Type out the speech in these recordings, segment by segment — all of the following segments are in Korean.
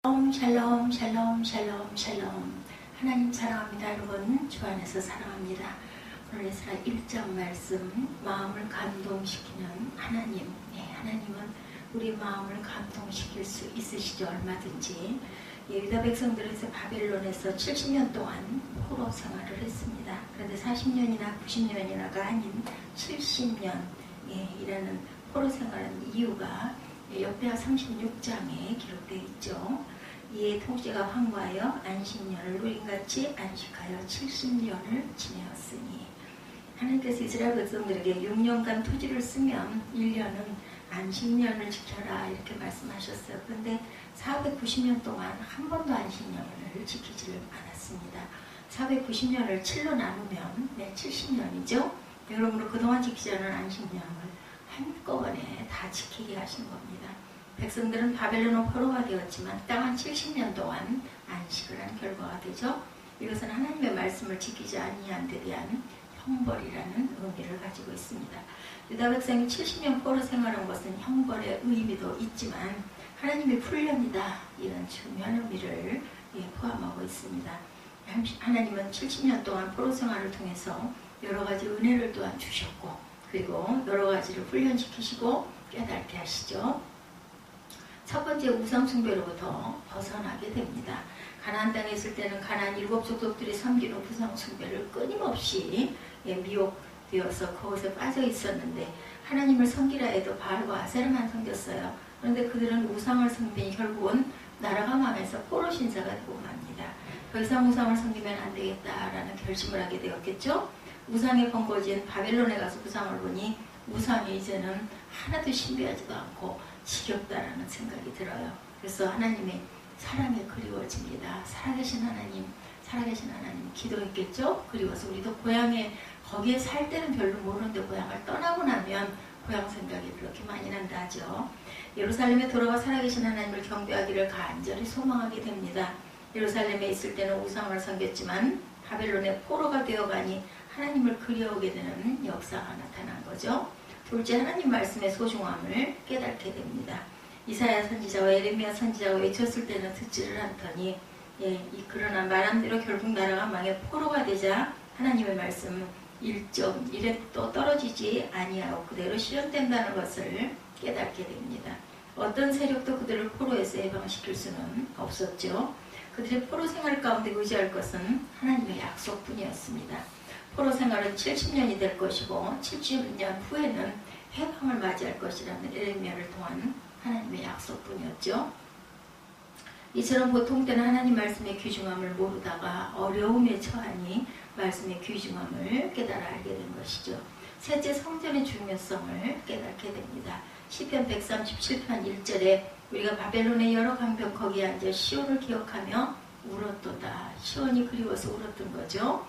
샬롬 샬롬 샬롬 샬롬. 하나님 사랑합니다. 여러분 주 안에서 사랑합니다. 오늘 에스라 1장 말씀, 마음을 감동시키는 하나님. 하나님은 우리 마음을 감동시킬 수 있으시죠. 얼마든지. 유다 백성들에서 바벨론에서 70년 동안 포로 생활을 했습니다. 그런데 40년이나 90년이나가 아닌 70년 이라는 포로 생활한 이유가 역대하 36장에 기록되어 있죠. 이에 통치가 황구하여 안식년을 누린같이 안식하여 70년을 지내었으니, 하나님께서 이스라엘 백성들에게 6년간 토지를 쓰면 1년은 안식년을 지켜라 이렇게 말씀하셨어요. 그런데 490년 동안 한 번도 안식년을 지키지를 않았습니다. 490년을 7로 나누면 70년이죠. 여러분은 그동안 지키지 않은 안식년을 한꺼번에 다 지키게 하신 겁니다. 백성들은 바벨론 포로가 되었지만 딱 한 70년 동안 안식을 한 결과가 되죠. 이것은 하나님의 말씀을 지키지 아니한 데 대한 형벌이라는 의미를 가지고 있습니다. 유다 백성이 70년 포로 생활한 것은 형벌의 의미도 있지만 하나님의 훈련이다, 이런 중요한 의미를 포함하고 있습니다. 하나님은 70년 동안 포로 생활을 통해서 여러 가지 은혜를 또한 주셨고, 그리고 여러 가지를 훈련시키시고 깨닫게 하시죠. 첫 번째, 우상 숭배로부터 벗어나게 됩니다. 가나안 땅에 있을 때는 가나안 7족속들이 섬기는 우상 숭배를 끊임없이 미혹되어서 그것에 빠져 있었는데, 하나님을 섬기라 해도 바알과 아세라만 섬겼어요. 그런데 그들은 우상을 섬기니 결국은 나라가 망해서 포로 신사가 되고 맙니다. 더 이상 우상을 섬기면 안 되겠다라는 결심을 하게 되었겠죠. 우상의 번거지인 바벨론에 가서 우상을 보니 우상이 이제는 하나도 신비하지도 않고 지겹다라는 생각이 들어요. 그래서 하나님의 사랑이 그리워집니다. 살아계신 하나님 기도했겠죠. 그리워서 우리도 고향에, 거기에 살 때는 별로 모르는데 고향을 떠나고 나면 고향 생각이 그렇게 많이 난다 하죠. 예루살렘에 돌아와 살아계신 하나님을 경배하기를 간절히 소망하게 됩니다. 예루살렘에 있을 때는 우상을 섬겼지만 바벨론의 포로가 되어가니 하나님을 그리워하게 되는 역사가 나타난 거죠. 둘째, 하나님 말씀의 소중함을 깨닫게 됩니다. 이사야 선지자와 에레미야 선지자가 외쳤을 때는 듣지를 않더니 그러나 말한 대로 결국 나라가 망해 포로가 되자 하나님의 말씀 1.1획도 떨어지지 아니하고 그대로 실현된다는 것을 깨닫게 됩니다. 어떤 세력도 그들을 포로에서 해방시킬 수는 없었죠. 그들의 포로 생활 가운데 의지할 것은 하나님의 약속뿐이었습니다. 포로 생활은 70년이 될 것이고 70년 후에는 해방을 맞이할 것이라는 에레미야를 통한 하나님의 약속뿐이었죠. 이처럼 보통 때는 하나님 말씀의 귀중함을 모르다가 어려움에 처하니 말씀의 귀중함을 깨달아 알게 된 것이죠. 셋째, 성전의 중요성을 깨닫게 됩니다. 시편 137편 1절에 우리가 바벨론의 여러 강변 거기에 앉아 시온을 기억하며 울었도다. 시온이 그리워서 울었던 거죠.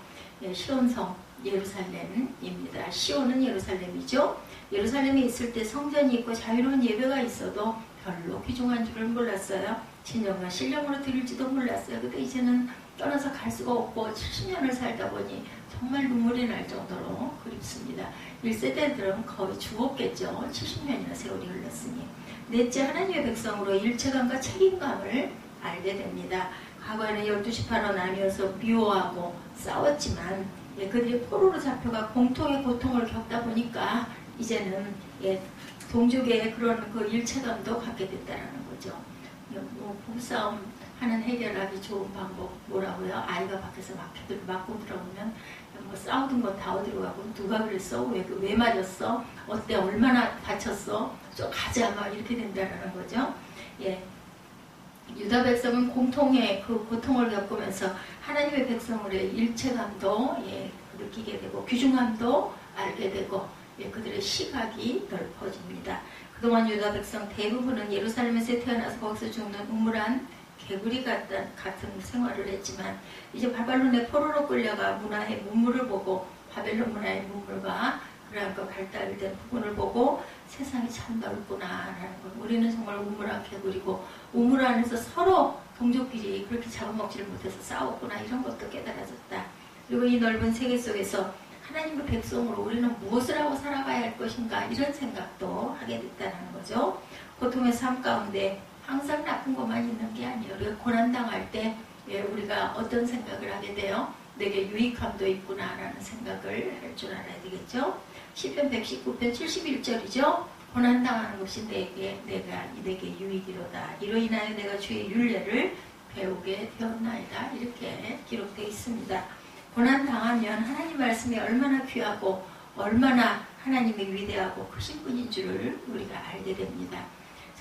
시온성 예루살렘입니다. 시온은 예루살렘이죠. 예루살렘에 있을 때 성전이 있고 자유로운 예배가 있어도 별로 귀중한 줄을 몰랐어요. 진정한 신령으로 드릴지도 몰랐어요. 근데 이제는 떠나서 갈 수가 없고 70년을 살다 보니 정말 눈물이 날 정도로 그립습니다. 1세대들은 거의 죽었겠죠. 70년이나 세월이 흘렀으니. 넷째, 하나님의 백성으로 일체감과 책임감을 알게 됩니다. 과거에는 12지파로 나뉘어서 미워하고 싸웠지만 그들이 포로로 잡혀가 공통의 고통을 겪다 보니까 이제는 동족의 그런 그 일체감도 갖게 됐다는 거죠. 부부싸움 하는 해결하기 좋은 방법 뭐라고요? 아이가 밖에서 맞고 들어오면 싸우던 건 다 어디로 가고, 누가 그랬어? 왜 맞았어? 어때? 얼마나 다쳤어? 좀 가자, 막 이렇게 된다는 거죠. 유다 백성은 공통의 그 고통을 겪으면서 하나님의 백성으로의 일체감도 느끼게 되고 귀중함도 알게 되고 그들의 시각이 넓어집니다. 그동안 유다 백성 대부분은 예루살렘에서 태어나서 거기서 죽는 우물한 개구리 같은 생활을 했지만 이제 바벨론의 포로로 끌려가 문화의 문물을 보고 바벨론 문화의 문물과 그러한 그 발달된 부분을 보고 세상이 참 넓구나라는 걸, 우리는 정말 우물한 개구리고 우물 안에서 서로 동족끼리 그렇게 잡아먹지를 못해서 싸웠구나, 이런 것도 깨달아졌다. 그리고 이 넓은 세계 속에서 하나님의 백성으로 우리는 무엇을 하고 살아가야 할 것인가, 이런 생각도 하게 됐다는 거죠. 고통의 삶 가운데 항상 나쁜 것만 있는 게 아니에요. 우리가 고난당할 때 우리가 어떤 생각을 하게 돼요? 내게 유익함도 있구나라는 생각을 할 줄 알아야 되겠죠. 시편 119편 71절이죠. 고난당하는 것이 내게 유익이로다. 이로 인하여 내가 주의 율례를 배우게 되었나이다. 이렇게 기록되어 있습니다. 고난당하면 하나님 말씀이 얼마나 귀하고 얼마나 하나님의 위대하고 크신 분인 줄을 우리가 알게 됩니다.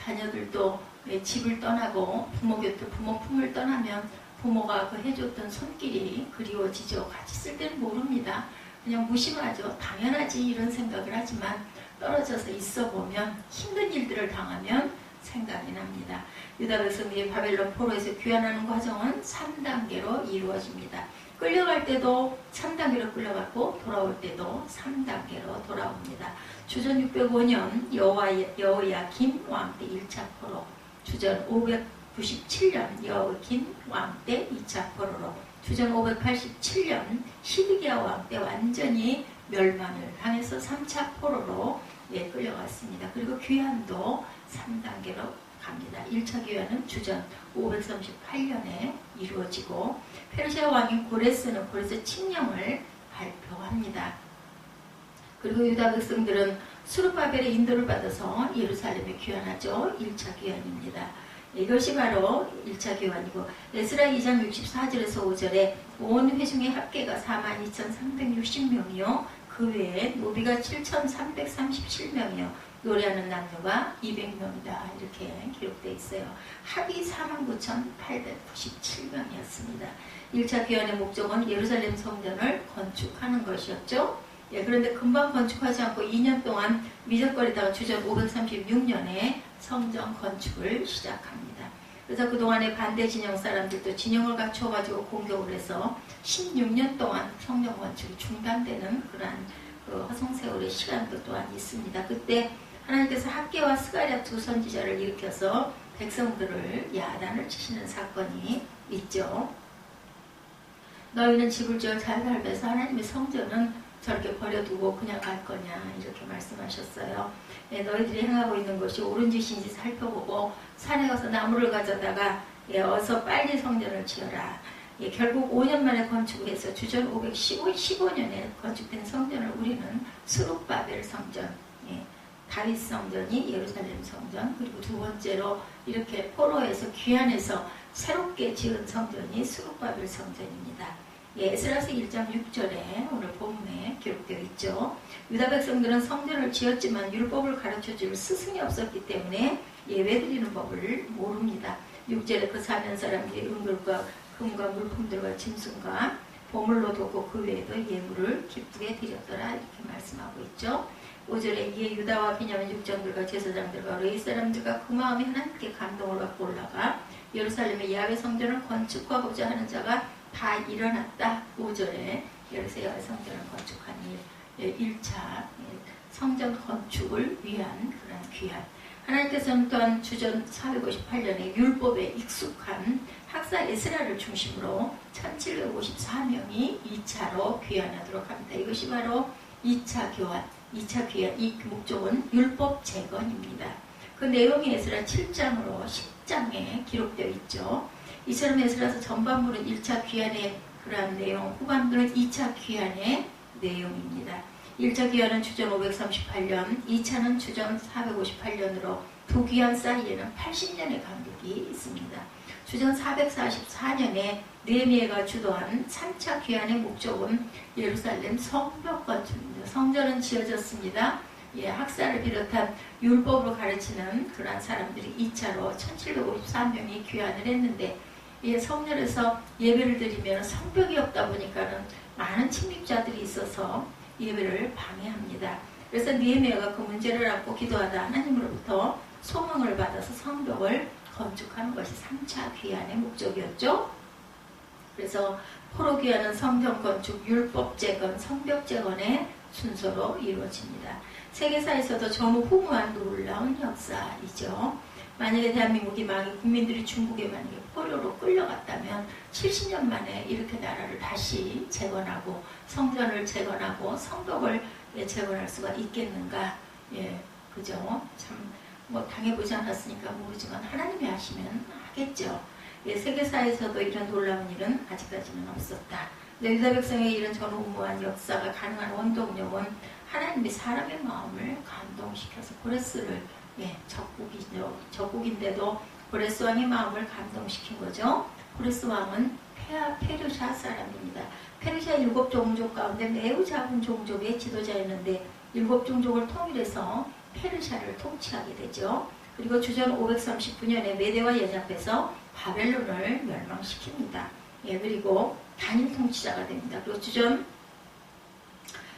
자녀들도 집을 떠나고 부모 곁을 부모 품을 떠나면 부모가 그 해줬던 손길이 그리워지죠. 같이 쓸 때는 모릅니다. 그냥 무심하죠. 당연하지 이런 생각을 하지만 떨어져서 있어 보면 힘든 일들을 당하면 생각이 납니다. 유다 백성들이 바벨론 포로에서 귀환하는 과정은 3단계로 이루어집니다. 끌려갈 때도 3단계로 끌려갔고 돌아올 때도 3단계로 돌아옵니다. 주전 605년 여호야김 왕 때 1차 포로, 주전 597년 여호야김 왕 때 2차 포로로, 주전 587년 시드기야 왕 때 완전히 멸망을 당해서 3차 포로로 끌려갔습니다. 그리고 귀환도 3단계로 갑니다. 1차 귀환은 주전 538년에 이루어지고 페르시아 왕인 고레스는 고레스 칙령을 발표합니다. 그리고 유다 백성들은 수르바벨의 인도를 받아서 예루살렘에 귀환하죠. 1차 귀환입니다. 이것이 바로 1차 귀환이고 에스라 2장 64절에서 5절에 온 회중의 합계가 42,360명이요. 그 외에 노비가 7,337명이요. 노래하는 남녀가 200명이다. 이렇게 기록되어 있어요. 합이 49,897명이었습니다. 1차 귀환의 목적은 예루살렘 성전을 건축하는 것이었죠. 그런데 금방 건축하지 않고 2년 동안 미적거리다가 주전 536년에 성전 건축을 시작합니다. 그래서 그동안에 반대 진영 사람들도 진영을 갖춰가지고 공격을 해서 16년 동안 성전 건축이 중단되는 그러한 허송세월의 시간도 또한 있습니다. 그때 하나님께서 학개와 스가랴 두 선지자를 일으켜서 백성들을 야단을 치시는 사건이 있죠. 너희는 집을 지어 잘 살면서 하나님의 성전은 저렇게 버려두고 그냥 갈 거냐 이렇게 말씀하셨어요. 너희들이 행하고 있는 것이 옳은 짓인지 살펴보고 산에 가서 나무를 가져다가 어서 빨리 성전을 지어라. 결국 5년 만에 건축해서 주전 515년에 건축된 성전을 우리는 스룹바벨 성전, 다윗 성전이 예루살렘 성전, 그리고 두 번째로 이렇게 포로에서 귀환해서 새롭게 지은 성전이 스룹바벨 성전입니다. 에스라서 1장 6절에 오늘 본문에 기록되어 있죠. 유다 백성들은 성전을 지었지만 율법을 가르쳐줄 스승이 없었기 때문에 예배드리는 법을 모릅니다. 6절에 그 사면 사람들이 은금과 금과 물품들과 짐승과 보물로 돕고 그 외에도 예물을 기쁘게 드렸더라 이렇게 말씀하고 있죠. 5절에 이에 유다와 비냐민 육정들과 제사장들과 레위 사람들과 그 마음에 하나님께 감동을 받고 올라가 예루살렘의 야훼 성전을 건축하고자 하는 자가 다 일어났다. 5절에 예루살렘 성전을 건축한 1차 성전 건축을 위한 그런 귀한 하나님께서는 또한 주전 458년에 율법에 익숙한 학사 에스라를 중심으로 1754명이 2차로 귀환하도록 합니다. 이것이 바로 2차 교환, 2차 귀환, 이 목적은 율법 재건입니다. 그 내용이 에스라 7장으로 10장에 기록되어 있죠. 이처럼 에스라서 전반부는 1차 귀환의 그러한 내용, 후반부는 2차 귀환의 내용입니다. 1차 귀환은 주전 538년, 2차는 주전 458년으로 두 귀환 사이에는 80년의 간격이 있습니다. 주전 444년에 느헤미야가 주도한 3차 귀환의 목적은 예루살렘 성벽 건축입니다. 성전은 지어졌습니다. 학사를 비롯한 율법으로 가르치는 그러한 사람들이 2차로 1754명이 귀환을 했는데 성전에서 예배를 드리면 성벽이 없다 보니까는 많은 침입자들이 있어서 예배를 방해합니다. 그래서 느헤미야가 그 문제를 안고 기도하다 하나님으로부터 소망을 받아서 성벽을 건축하는 것이 3차 귀환의 목적이었죠. 그래서 포로 귀환은 성전 건축, 율법 재건, 성벽 재건의 순서로 이루어집니다. 세계사에서도 전무후무한 놀라운 역사이죠. 만약에 대한민국이 망해 국민들이 중국에 만약에 포로로 끌려갔다면 70년 만에 이렇게 나라를 다시 재건하고 성전을 재건하고 성벽을 재건할 수가 있겠는가? 그죠? 참 뭐 당해보지 않았으니까 모르지만 하나님이 하시면 하겠죠. 예, 세계사에서도 이런 놀라운 일은 아직까지는 없었다. 유다 백성의 이런 전무후무한 역사가 가능한 원동력은 하나님이 사람의 마음을 감동시켜서 고레스를 적국인데도 고레스 왕의 마음을 감동시킨 거죠. 고레스 왕은 페르시아 사람입니다. 페르시아 7종족 가운데 매우 작은 종족의 지도자였는데 7종족을 통일해서 페르시아를 통치하게 되죠. 그리고 주전 539년에 메대와 연합해서 바벨론을 멸망시킵니다. 예, 그리고 단일 통치자가 됩니다. 그리고 주전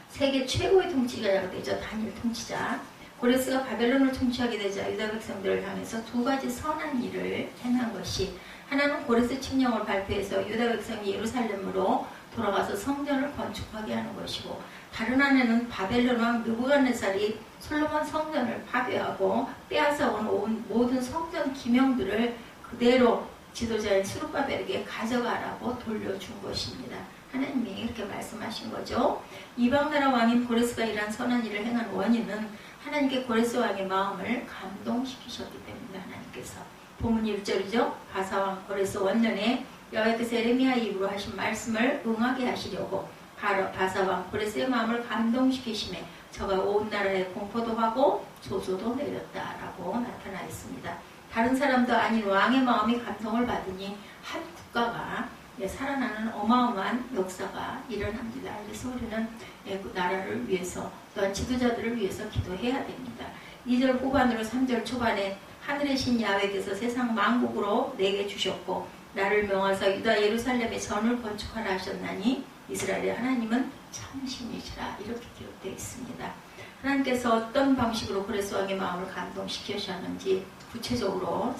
세계 최고의 통치자가 되죠. 단일 통치자. 고레스가 바벨론을 통치하게 되자 유다 백성들을 향해서 두 가지 선한 일을 행한 것이, 하나는 고레스 칙령을 발표해서 유다 백성이 예루살렘으로 돌아가서 성전을 건축하게 하는 것이고, 다른 하나는 바벨론 왕 느부갓네살이 솔로몬 성전을 파괴하고 빼앗아온 모든 성전 기명들을 그대로 지도자인 스룹바벨에게 가져가라고 돌려준 것입니다. 하나님이 이렇게 말씀하신 거죠. 이방나라 왕인 고레스가 이러한 선한 일을 행한 원인은 하나님께 고레스 왕의 마음을 감동시키셨기 때문에 하나님께서 본문 1절이죠. 바사왕 고레스 원년에 여호와께서 에레미야 입으로 하신 말씀을 응하게 하시려고 바사왕 고레스의 마음을 감동시키심에 저가 온 나라에 공포도 하고 조소도 내렸다라고 나타나 있습니다. 다른 사람도 아닌 왕의 마음이 감동을 받으니 한 국가가 살아나는 어마어마한 역사가 일어납니다. 그래서 우리는 그 나라를 위해서 또한 지도자들을 위해서 기도해야 됩니다. 2절 후반으로 3절 초반에 하늘의 신 야훼께서 세상 만국으로 내게 주셨고 나를 명하사 유다 예루살렘에 전을 건축하라 하셨나니 이스라엘의 하나님은 참신이시라, 이렇게 기록되어 있습니다. 하나님께서 어떤 방식으로 고레스 왕의 마음을 감동시키셨는지 구체적으로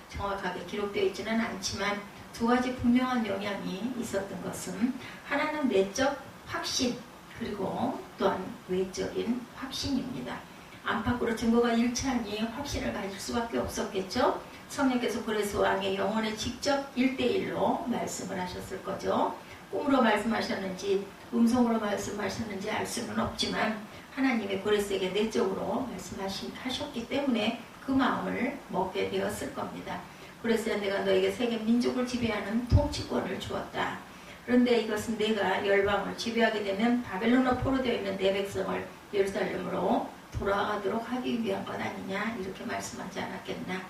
정확하게 기록되어 있지는 않지만 두 가지 분명한 영향이 있었던 것은, 하나는 내적 확신, 그리고 또한 외적인 확신입니다. 안팎으로 증거가 일치하니 확신을 가질 수밖에 없었겠죠. 성령께서 고레스 왕의 영혼에 직접 1대1로 말씀을 하셨을 거죠. 꿈으로 말씀하셨는지 음성으로 말씀하셨는지 알 수는 없지만 하나님의 고레스에게 내적으로 말씀하셨기 때문에 그 마음을 먹게 되었을 겁니다. 고레스야, 내가 너에게 세계 민족을 지배하는 통치권을 주었다. 그런데 이것은 내가 열방을 지배하게 되면 바벨론으로 포로되어 있는 내 백성을 예루살렘으로 돌아가도록 하기 위한 것 아니냐, 이렇게 말씀하지 않았겠나.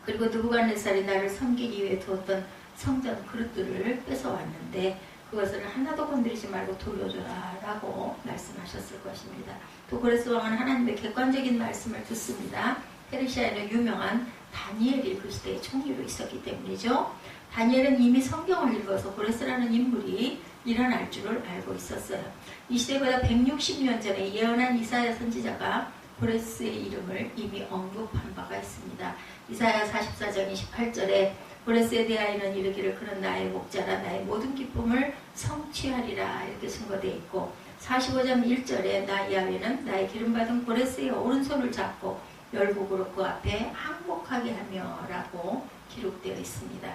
그리고 느부갓네살이 나를 섬기기 위해 두었던 성전 그릇들을 뺏어왔는데 그것을 하나도 건드리지 말고 돌려줘라 라고 말씀하셨을 것입니다. 또 고레스 왕은 하나님의 객관적인 말씀을 듣습니다. 페르시아에는 유명한 다니엘이 그 시대의 총리로 있었기 때문이죠. 다니엘은 이미 성경을 읽어서 고레스라는 인물이 일어날 줄을 알고 있었어요. 이 시대보다 160년 전에 예언한 이사야 선지자가 고레스의 이름을 이미 언급한 바가 있습니다. 이사야 44장 28절에 고레스에 대하여는 이르기를 그는 나의 목자라 나의 모든 기쁨을 성취하리라, 이렇게 증거되어 있고, 45장 1절에 나 야훼는 나의 기름받은 고레스의 오른손을 잡고 열국으로 그 앞에 항복하게 하며 라고 기록되어 있습니다.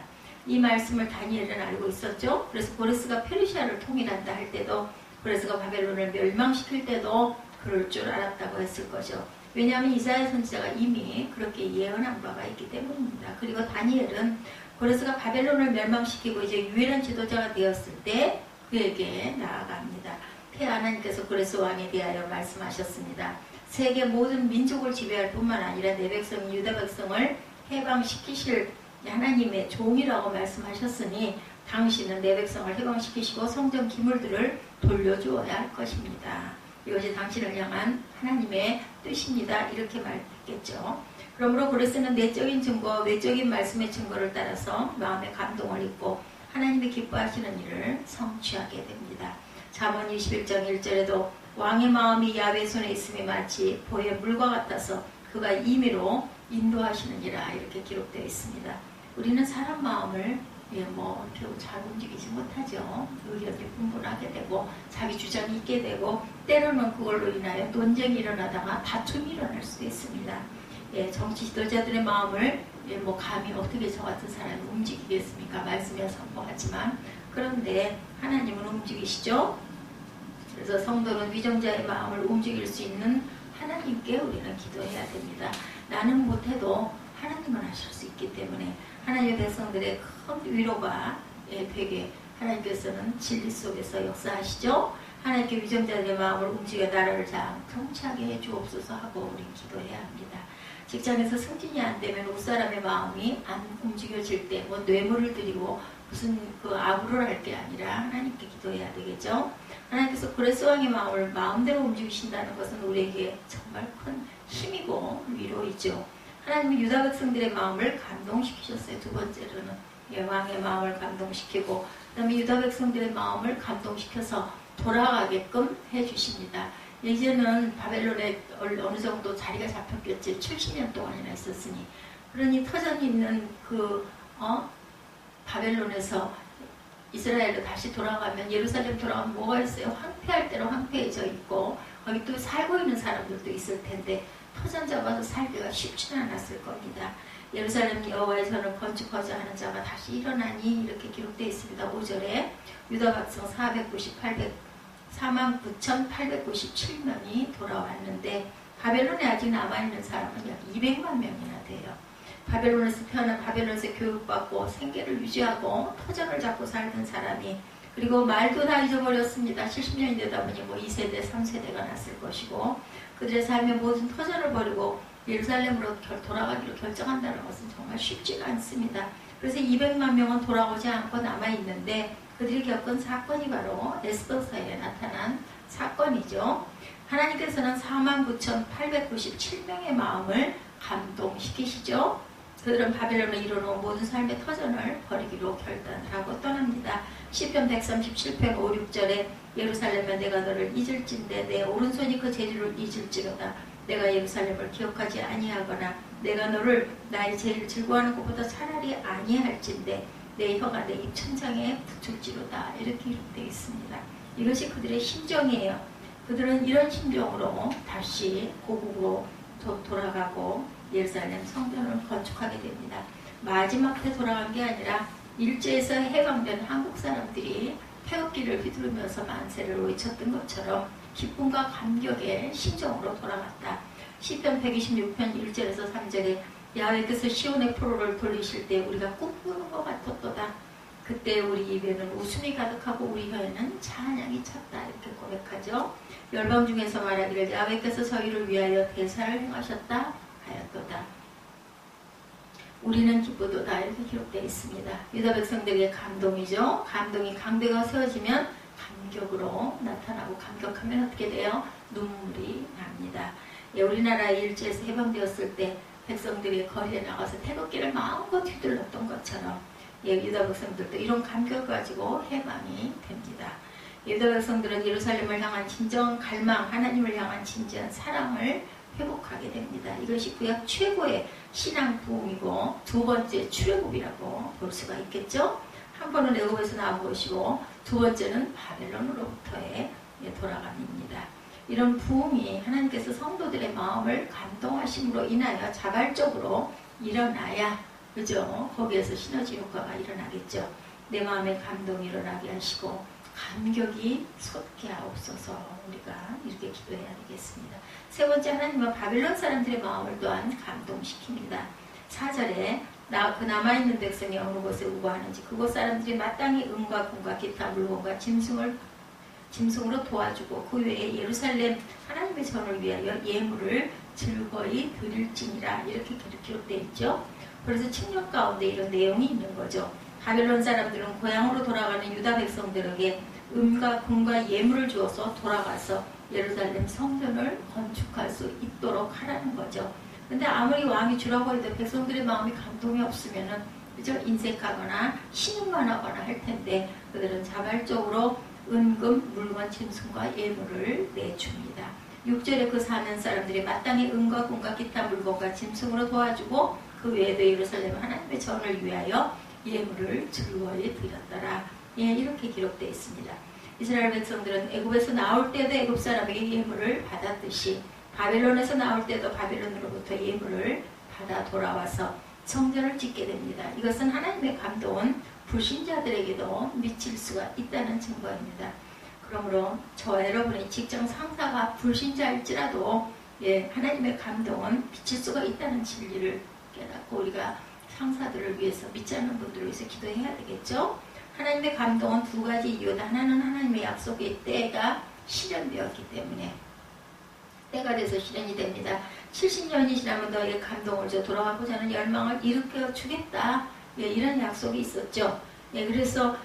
이 말씀을 다니엘은 알고 있었죠. 그래서 고레스가 페르시아를 통일한다 할 때도, 고레스가 바벨론을 멸망시킬 때도 그럴 줄 알았다고 했을 거죠. 왜냐하면 이사야 선지자가 이미 그렇게 예언한 바가 있기 때문입니다. 그리고 다니엘은 고레스가 바벨론을 멸망시키고 이제 유일한 지도자가 되었을 때 그에게 나아갑니다. 하나님께서 고레스 왕에 대하여 말씀하셨습니다. 세계 모든 민족을 지배할 뿐만 아니라 내 백성 유다 백성을 해방시키실 하나님의 종이라고 말씀하셨으니 당신은 내 백성을 해방시키시고 성전 기물들을 돌려주어야 할 것입니다. 이것이 당신을 향한 하나님의 뜻입니다. 이렇게 말했겠죠. 그러므로 고레스는 내적인 증거와 외적인 말씀의 증거를 따라서 마음의 감동을 입고 하나님이 기뻐하시는 일을 성취하게 됩니다. 잠언 21장 1절에도 왕의 마음이 야훼 손에 있음이 마치 보의 물과 같아서 그가 임의로 인도하시느니라, 이렇게 기록되어 있습니다. 우리는 사람 마음을 이렇게 잘 움직이지 못하죠. 의견이 분분하게 되고 자기 주장이 있게 되고 때로는 그걸로 인하여 논쟁이 일어나다가 다툼이 일어날 수도 있습니다. 정치 지도자들의 마음을 감히 어떻게 저 같은 사람이 움직이겠습니까? 말씀에 선포하지만, 그런데 하나님은 움직이시죠. 그래서 성도는 위정자의 마음을 움직일 수 있는 하나님께 우리는 기도해야 됩니다. 나는 못해도 하나님은 하실 수 있기 때문에 하나님의 백성들의 큰 위로가 되게 하나님께서는 진리 속에서 역사하시죠. 하나님께 위정자들의 마음을 움직여 나라를 통치하게 해주옵소서 하고 우리 기도해야 합니다. 직장에서 승진이 안 되면 옷사람의 마음이 안 움직여질 때 뭐 뇌물을 드리고 무슨 그 아부를 할 게 아니라 하나님께 기도해야 되겠죠. 하나님께서 고레스 왕의 마음을 마음대로 움직이신다는 것은 우리에게 정말 큰 힘이고 위로이죠. 하나님은 유다 백성들의 마음을 감동시키셨어요. 두 번째로는 왕의 마음을 감동시키고 그 다음에 유다 백성들의 마음을 감동시켜서 돌아가게끔 해주십니다. 이제는 바벨론에 어느 정도 자리가 잡혔겠지. 70년 동안이나 있었으니. 그러니 터전이 있는 그 바벨론에서 이스라엘로 다시 돌아가면 예루살렘 돌아가면 뭐가 있어요? 황폐할 대로 황폐해져 있고 거기 또 살고 있는 사람들도 있을 텐데 터전 잡아서 살기가 쉽지는 않았을 겁니다. 예루살렘 여호와의 전을 건축하자 하는 자가 다시 일어나니 이렇게 기록되어 있습니다. 5절에 유다 백성 49,897명이 돌아왔는데 바벨론에 아직 남아있는 사람은 약 200만 명이나 돼요. 바벨론에서 태어난 바벨론에서 교육받고 생계를 유지하고 터전을 잡고 살던 사람이 그리고 말도 다 잊어버렸습니다. 70년이 되다 보니 뭐 2세대, 3세대가 났을 것이고 그들의 삶의 모든 터전을 버리고 예루살렘으로 돌아가기로 결정한다는 것은 정말 쉽지가 않습니다. 그래서 200만 명은 돌아오지 않고 남아있는데 그들이 겪은 사건이 바로 에스더서에 나타난 사건이죠. 하나님께서는 49,897명의 마음을 감동시키시죠. 그들은 바벨론에 이르러온 모든 삶의 터전을 버리기로 결단을 하고 떠납니다. 시편 137편 5, 6절에 예루살렘에 내가 너를 잊을진대 내 오른손이 그 재리를 잊을지로다. 내가 예루살렘을 기억하지 아니하거나 내가 너를 나의 제일 즐거워하는 것보다 차라리 아니할진대 내 혀가 내 입 천장에 붙을지로다. 이렇게 기록되어 있습니다. 이것이 그들의 심정이에요. 그들은 이런 심정으로 다시 고국으로 돌아가고 예루살렘 성전을 건축하게 됩니다. 마지막 때 돌아간 게 아니라 일제에서 해방된 한국 사람들이 태극기를 휘두르면서 만세를 외쳤던 것처럼 기쁨과 감격의 심정으로 돌아갔다. 시편 126편 1절에서 3절에 야훼께서 시온의 포로를 돌리실 때 우리가 꿈꾸는 것 같았도다. 그때 우리 입에는 웃음이 가득하고 우리 혀에는 찬양이 찼다. 이렇게 고백하죠. 열방 중에서 말하기를 야훼께서 저희를 위하여 대사를 행하셨다 하였도다. 우리는 기쁘도다. 이렇게 기록되어 있습니다. 유다 백성들에게 감동이죠. 감동이 강대가 세워지면 감격으로 나타나고 감격하면 어떻게 돼요? 눈물이 납니다. 우리나라 일제에서 해방되었을 때 백성들이 거리에 나가서 태극기를 마음껏 휘둘렀던 것처럼 유다 백성들도 이런 감격을 가지고 해방이 됩니다. 유다 백성들은 예루살렘을 향한 진정한 갈망, 하나님을 향한 진지한 사랑을 회복하게 됩니다. 이것이 구약 최고의 신앙 부흥이고 두 번째 출애굽이라고 볼 수가 있겠죠. 한 번은 애굽에서 나온 것이고 두 번째는 바벨론으로부터의 돌아감입니다. 이런 부흥이 하나님께서 성도들의 마음을 감동하심으로 인하여 자발적으로 일어나야 그죠? 거기에서 시너지 효과가 일어나겠죠. 내 마음에 감동이 일어나게 하시고 감격이 솟게 하옵소서. 우리가 이렇게 기도해야 되겠습니다. 세 번째, 하나님은 바벨론 사람들의 마음을 또한 감동시킵니다. 4절에 그 남아있는 백성이 어느 곳에 우거하는지 그곳 사람들이 마땅히 은과 금과 기타 물건과 짐승으로 도와주고 그 외에 예루살렘 하나님의 전을 위하여 예물을 즐거이 드릴지니라. 이렇게 기록되어 있죠. 그래서 칙령 가운데 이런 내용이 있는 거죠. 바벨론 사람들은 고향으로 돌아가는 유다 백성들에게 은과 금과 예물을 주어서 돌아가서 예루살렘 성전을 건축할 수 있도록 하라는 거죠. 근데 아무리 왕이 주라고 해도 백성들의 마음이 감동이 없으면은 그저 인색하거나 신음만 하거나 할 텐데 그들은 자발적으로 은금, 물건, 짐승과 예물을 내줍니다. 6절에 그 사는 사람들이 마땅히 은과 금과 기타 물건과 짐승으로 도와주고 그 외에도 예루살렘 하나님의 전을 위하여 예물을 즐거이 드렸더라. 예, 이렇게 기록되어 있습니다. 이스라엘 백성들은 애굽에서 나올 때도 애굽 사람에게 예물을 받았듯이 바벨론에서 나올 때도 바벨론으로부터 예물을 받아 돌아와서 성전을 짓게 됩니다. 이것은 하나님의 감동은 불신자들에게도 미칠 수가 있다는 증거입니다. 그러므로 저와 여러분의 직장 상사가 불신자일지라도 예, 하나님의 감동은 비칠 수가 있다는 진리를 깨닫고 우리가 상사들을 위해서, 믿지 않는 분들을 위해서 기도해야 되겠죠. 하나님의 감동은 두 가지 이유다. 하나는 하나님의 약속의 때가 실현되었기 때문에, 때가 돼서 실현이 됩니다. 70년이 지나면 너에게 감동을 줘 돌아가고자 하는 열망을 일으켜 주겠다. 예, 이런 약속이 있었죠. 예, 그래서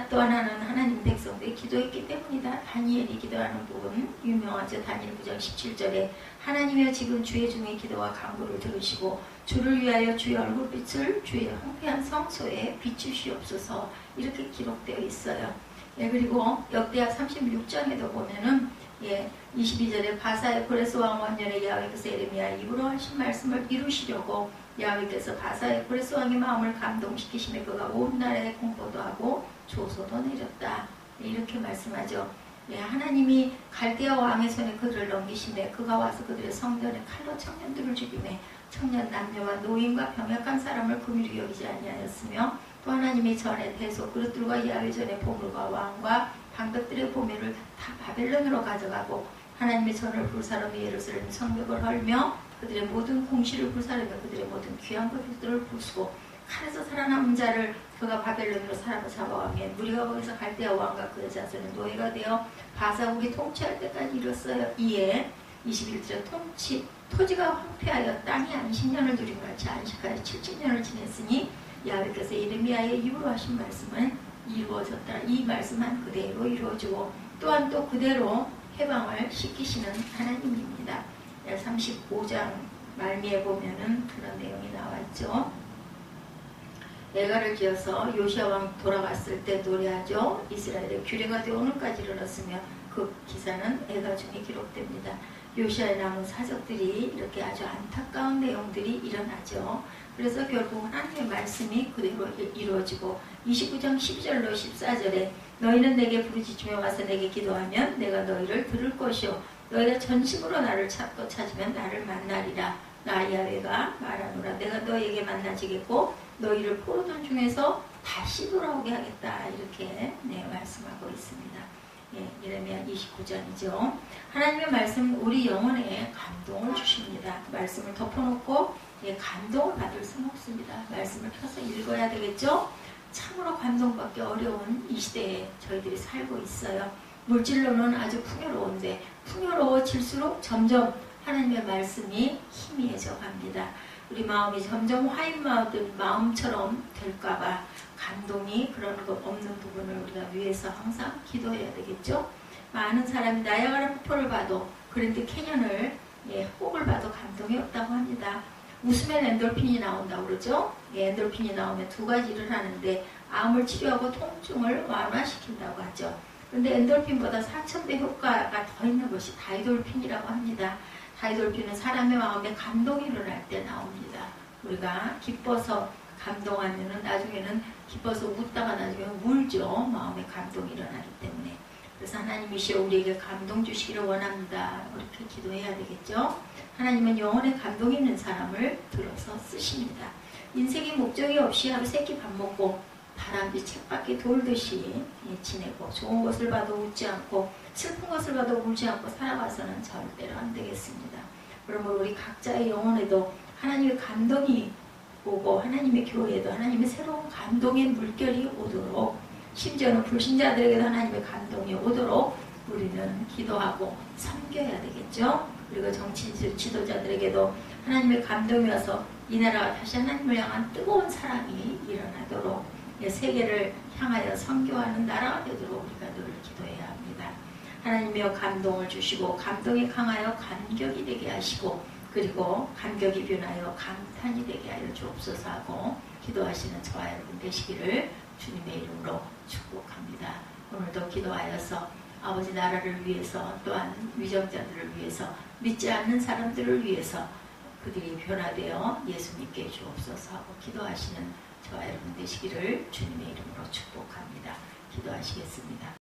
또 하나는 하나님 백성들이 기도했기 때문이다. 다니엘이 기도하는 부분 유명하죠. 다니엘 9장 17절에 하나님이여 지금 주의 종의 기도와 간구를 들으시고 주를 위하여 주의 얼굴빛을 주의 황폐한 성소에 비추시옵소서, 이렇게 기록되어 있어요. 예, 그리고 역대하 36장에도 보면은 22절에 바사의 고레스 왕 원년에 야훼께서 예레미야 입으로 하신 말씀을 이루시려고 야훼께서 바사의 고레스 왕의 마음을 감동시키시며 그가 온 나라에 공포도 하고 조소도 내렸다. 이렇게 말씀하죠. 하나님이 갈대아 왕의 손에 그들을 넘기시매 그가 와서 그들의 성전에 칼로 청년들을 죽이매 청년 남녀와 노인과 병약한 사람을 긍휼히 여기지 아니하였으며 또 하나님이 전에 대소 그릇들과 야훼 전에 보물과 왕과 방백들의 보물을 다 바벨론으로 가져가고 하나님의 전을 불사르며 예루살렘 성벽을 헐며 그들의 모든 공시를 불사르며 그들의 모든 귀한 것들을 부수고 칼에서 살아남은 자를 그가 바벨론으로 사로잡아가며 무리가 거기서 갈대아 왕과 그의 자손은 노예가 되어 바사국이 통치할 때까지 이뤘어요. 이에 21절 토지가 황폐하여 땅이 안식년을 누린 같이 안식하여 70년을 지냈으니 야훼께서 예레미야의 입으로 하신 말씀은 이루어졌다. 이 말씀은 그대로 이루어지고 또한 또 그대로 해방을 시키시는 하나님입니다. 35장 말미에 보면은 그런 내용이 나왔죠. 애가를 지어서 요시아 왕 돌아갔을 때 노래하죠. 이스라엘의 규례가 되어 오늘까지 이르렀으며 그 기사는 애가 중에 기록됩니다. 요시아에 남은 사적들이 이렇게 아주 안타까운 내용들이 일어나죠. 그래서 결국 하나님의 말씀이 그대로 이루어지고 29장 12절로 14절에 너희는 내게 부르짖으며 와서 내게 기도하면 내가 너희를 들을 것이요 너희가 전심으로 나를 찾고 찾으면 나를 만나리라. 나 야훼가 말하노라. 내가 너희에게 만나지겠고 너희를 포로돈 중에서 다시 돌아오게 하겠다. 이렇게 말씀하고 있습니다. 예레미야 29장이죠. 하나님의 말씀 우리 영혼에 감동을 주십니다. 말씀을 덮어놓고 감동을 받을 수는 없습니다. 말씀을 펴서 읽어야 되겠죠. 참으로 감동받기 어려운 이 시대에 저희들이 살고 있어요. 물질로는 아주 풍요로운데 풍요로워질수록 점점 하나님의 말씀이 희미해져 갑니다. 우리 마음이 점점 화인 마음처럼 될까봐 감동이 그런 것 없는 부분을 우리가 위해서 항상 기도해야 되겠죠. 많은 사람이 나야가라 폭포를 봐도 그랜드 캐년을 폭을 봐도 감동이 없다고 합니다. 웃으면 엔돌핀이 나온다고 그러죠. 엔돌핀이 나오면 두 가지를 하는데 암을 치료하고 통증을 완화시킨다고 하죠. 그런데 엔돌핀보다 4000배 효과가 더 있는 것이 다이돌핀이라고 합니다. 다이돌핀은 사람의 마음에 감동이 일어날 때 나옵니다. 우리가 기뻐서 감동하면은 나중에는 기뻐서 웃다가 나중에 울죠. 마음에 감동이 일어나기 때문에. 그래서 하나님이시여 우리에게 감동 주시기를 원합니다. 그렇게 기도해야 되겠죠. 하나님은 영혼에 감동이 있는 사람을 들어서 쓰십니다. 인생의 목적이 없이 하루 세끼 밥 먹고 다람쥐 책밖에 돌듯이 지내고 좋은 것을 봐도 웃지 않고 슬픈 것을 봐도 울지 않고 살아가서는 절대로 안 되겠습니다. 그러므로 우리 각자의 영혼에도 하나님의 감동이 오고 하나님의 교회에도 하나님의 새로운 감동의 물결이 오도록 심지어는 불신자들에게도 하나님의 감동이 오도록 우리는 기도하고 섬겨야 되겠죠. 그리고 정치 지도자들에게도 하나님의 감동이 와서 이 나라가 다시 하나님을 향한 뜨거운 사랑이 일어나도록 세계를 향하여 선교하는 나라가 되도록 우리가 늘 기도해야 합니다. 하나님이여 감동을 주시고 감동이 강하여 감격이 되게 하시고 그리고 감격이 변하여 감탄이 되게 하여 주옵소서 하고 기도하시는 저와 여러분 되시기를 주님의 이름으로 축복합니다. 오늘도 기도하여서 아버지 나라를 위해서 또한 위정자들을 위해서 믿지 않는 사람들을 위해서 그들이 변화되어 예수님께 주옵소서 하고 기도하시는 저와 여러분 되시기를 주님의 이름으로 축복합니다. 기도하시겠습니다.